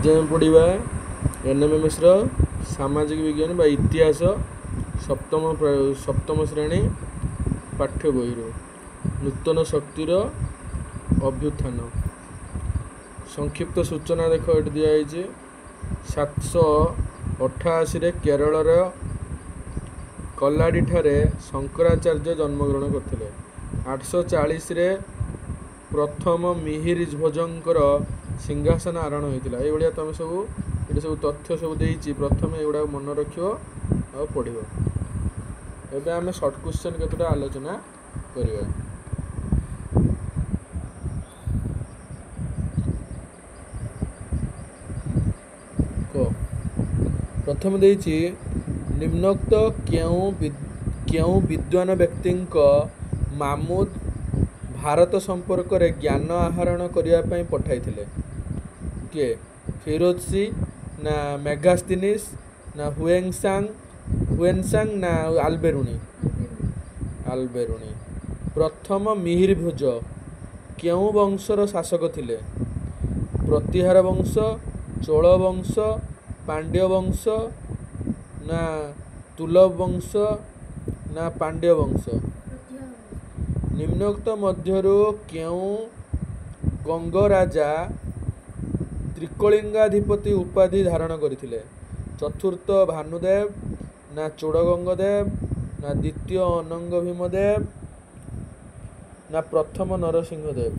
आज आम पढ़ा एनएमएमएस सामाजिक विज्ञान बा इतिहास सप्तम श्रेणी पाठ्य बही नूतन शक्तिर अभ्युत्थान संक्षिप्त सूचना देख ये दिखाई 788 केरल कल्लाड़ी ठारे शंकराचार्य जन्मग्रहण करते 840 प्रथम मिहिर ध्वजंकर सिंहासन आरोहण होता है। तुम सब ये सब तथ्य सब देती प्रथम एगुड़ा मन रख पढ़ एवं आम सर्ट क्वेश्चन केतटा आलोचना करवा। प्रथम देती निम्नोक्त क्यों विद्वान व्यक्ति मामूद भारत संपर्क रे ज्ञान आहरण करने पठाई किए फिरोज सी ना मेगास्थिनिस ना हुएनसांग ना आल्बेरुनी। प्रथम मिहिर भोज क्यों वंशर शासक थिले? प्रतिहार वंश, चोल वंश, पांड्य वंश ना तुलभ वंश ना पांड्य वंश। निम्नोक्त मध्यरु क्यों गंग राजा त्रिकलिंगाधिपति उपाधि धारण करथिले? चतुर्थ भानुदेव ना चोड़गंगदेव ना द्वितीय अनंग भीमदेव ना प्रथम नरसिंहदेव?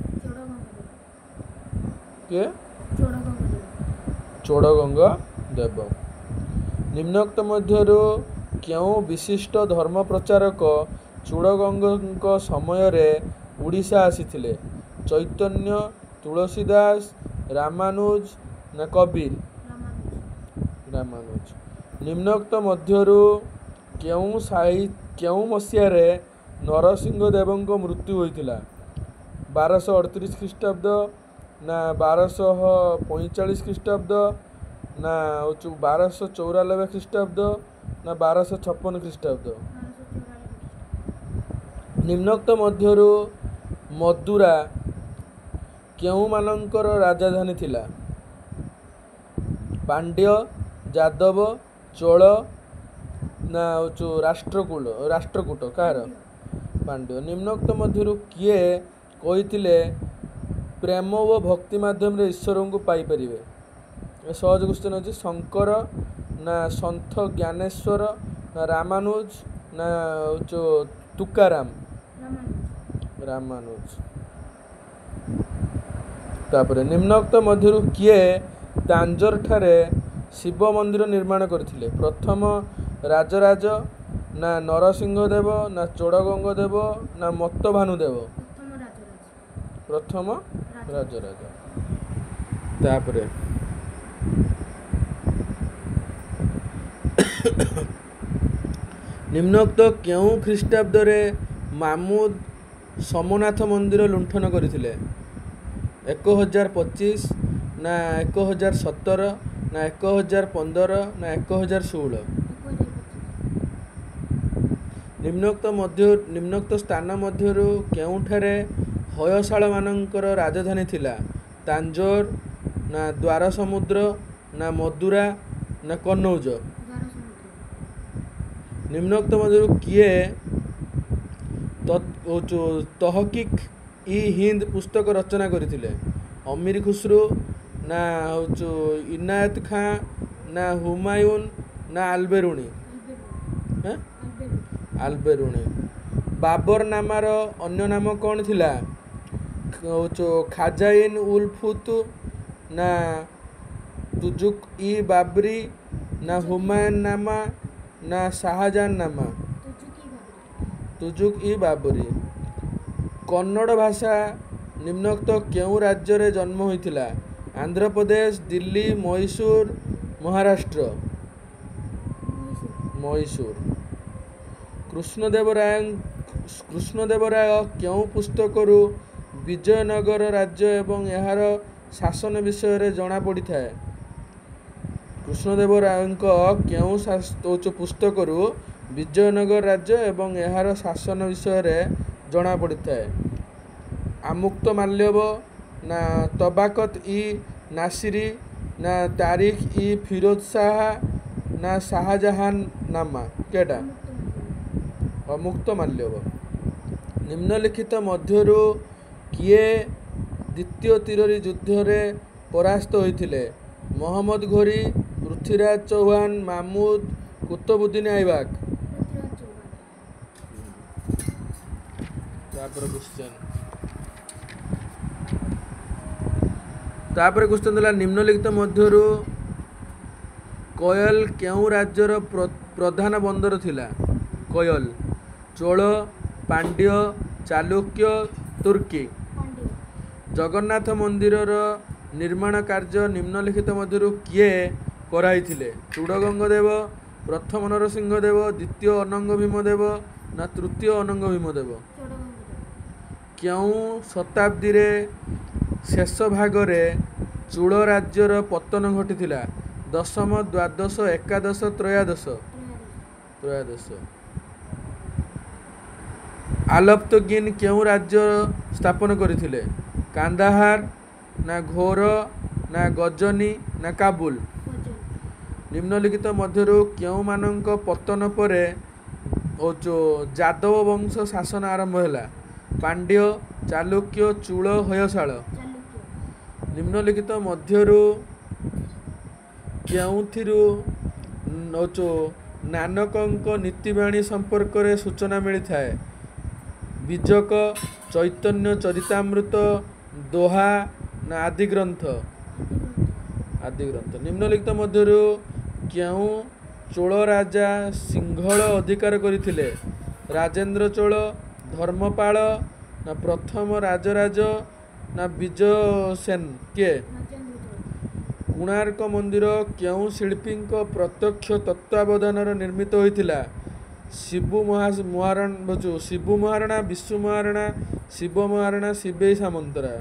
के चोड़गंगदेव। निम्नोक्त मध्यरु क्यों विशिष्ट धर्म प्रचारक चूड़गंग समय रे उड़ीसा आसीथिले? चैतन्य, तुलसीदास, रामानुज ना कबीर? रामानुज। निम्नोक्त मध्यरु क्यों मसीह रे नरसिंह देवंक मृत्यु होइतिला? 1238 ख्रीष्टाब्द ना 1245 ख्रीष्टाब्द ना 1294 ख्रीष्टाब्द ना 1256 ख्रीष्टाब्द? निम्नोक्त मध्यरु मदुरा क्यों मानकर राजधानी थिला? पांड्य, यादव, चोल ना राष्ट्रकूट कार? पांड्य। निम्नोक्त मध्यरु किए कहिथिले प्रेम व भक्ति माध्यम रे ईश्वर को पाई परिवे? सहज क्वेश्चन अछि। शंकर ना सन्थ ज्ञानेश्वर ना रामानुज ना तुकाराम? रामानुज। तापरे निम्नोक्त मध्यरु किए तांजोर ठारे शिव मंदिर निर्माण करथिले? प्रथम राजराज ना नरसिंहदेव ना चोड़गंगदेव ना मत्तभानुदेव? प्रथम राजराज। तापरे निम्नोक्त क्यों ख्रीष्टाब्द रे मामूद सोमनाथ मंदिर लुंठन करथिले? 1025 ना 1017 ना 1015 ना 1016? निम्नोक्त स्थान मध्यरु केउठारे हयशाल मानकर राजधानी थिला? तांजोर ना द्वार समुद्र ना मदुरा ना कन्नौज? निम्नोक्त मध्यरु किए तहकीक ई हिंद पुस्तक रचना करथिले? अमीर खुसरो ना इनायत खां ना हुमायून ना आल्बेरुनी? आल्बेरुनी। बाबर नामार अन्य नाम कौन थिला? खाजाइन उल फुत ना तुजुक ई बाबरी ना हुमायून नामा ना शाहजहान नामा? तुजुक ई बाबरी। कन्नड़ भाषा निम्नोक्त क्यों राज्य रे जन्म होइतिला? आंध्र प्रदेश, दिल्ली, मैसूर, महाराष्ट्र? मैसूर। कृष्णदेवराय क्यों पुस्तकरू विजयनगर राज्य एवं यार शासन विषय रे जना पड़ी थाए? कृष्णदेवराय क्यों पुस्तकरू विजयनगर राज्य एवं यार शासन विषय रे जना पड़ी थाए? आमुक्त माल्यव ना तबाकत ई नासिरी ना तारिक इ फिरोज शाह ना शाहजहान नामा केटा अमुक्त माल्य निम्नलिखित मध्यरु किए द्वितीय तिरोरी युद्ध रे परास्त होइथिले मोहम्मद घोरी पृथ्वीराज चौहान महमूद कुतुबुद्दीन ऐबक तापर क्वेश्चन दिला निम्नलिखित मध्यरु कयल केउ राज्यर प्रधान बंदर थिला कयल चोल पांड्य चालुक्य तुर्की जगन्नाथ मंदिर निर्माण कार्य निम्नलिखित मध्यरु किए कराइथिले चूड़गंगदेव प्रथम नरसिंहदेव द्वितीय अनंग भीमदेव ना तृतीय अनंग भीमदेव केउ शताब्दी रे शेष भाग रे चूल राज्यर पतन घटिथिला दशम द्वादश एकादश त्रयोदश आलप्तगिन केउ राज्य स्थापन करथिले कांदाहार ना घोर ना गजनी ना काबुल निम्नलिखित मध्यरु केउ मानक पतन परे जादव वंश शासन आरंभ हैला पांड्य चालुक्य चूल होयसाल निम्नलिखित मध्यरु केउथिरु नानकंक नीतिबाणी संपर्क रे सूचना मिली थाए बीजक चैतन्य चरितामृत दोहा ना आदि ग्रंथ निम्नलिखित मध्यरु केउ चोल राजा सिंहल अधिकार करथिले राजेंद्र चोल धर्मपाल ना प्रथम राजराज ना विजय सेन के कोणार्क मंदिर केउ शिल्पी प्रत्यक्ष तत्वावधान निर्मित होइथिला शिबु महाराणा विश्व महाराणा शिव महाराणा शिवेई सामंतरा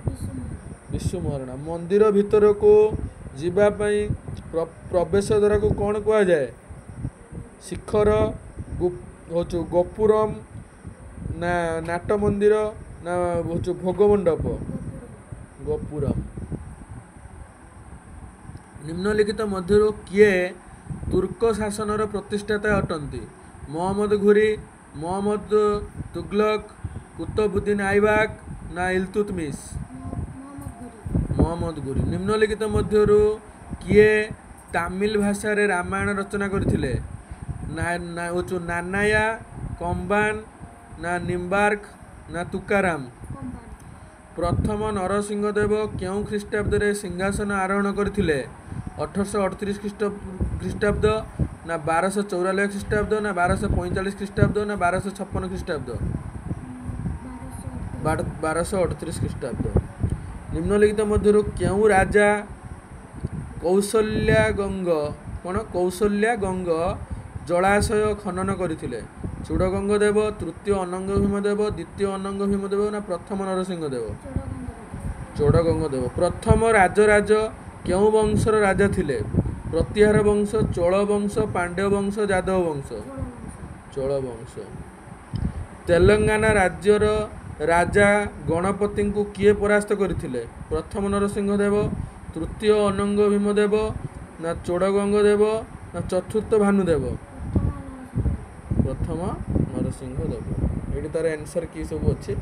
विश्व महाराणा मंदिर भितर को जीवा पई प्रवेश द्वार को कौन कहा जाए शिखर गोपुरम ना नाट मंदिर ना भोग मंडप गोपुरम निम्नलिखित मध्यरु किए तुर्क शासनर प्रतिष्ठाता अटंती मोहम्मद घुरी मोहम्मद तुगलक कुतुबुद्दीन ऐबक ना इल्तुतमिश मोहम्मद घुरी निम्नलिखित मध्यरु किए तमिल भाषा रे रामायण रचना करथिले नानाया कंबान ना निम्बार्क ना तुकाराम प्रथम नरसिंहदेव केउ ख्रीष्टाब्द रे सिंहासन आरोहण करथिले 1838 ख्रीष्टाब्द ना 1294 ख्रीष्टाब्द ना 1245 ख्रीष्टाब्द ना 1256 ख्रीष्टाब्द 1238 ख्रीष्टाब्द निम्नलिखित मध्यरु केउ राजा कौशल्या गंग जलाशय खनन करथिले चूड़गंग देव तृतीय अनंग भीमदेव द्वितीय अनंग भीमदेव ना प्रथम नरसिंहदेव चूड़गंग देव प्रथम राजराज केउ वंशर राजा थिले प्रतिहार वंश चोल वंश पांड्य वंश जादव वंश चोल वंश तेलंगाना राज्यर राजा गणपति को किए परास्त करथिले प्रथम नरसिंहदेव तृतीय अनंग भीमदेव ना चोड़गंग देव ना चतुर्थ भानुदेव प्रथम नरसिंहदेव ये तार आंसर की सब अच्छे।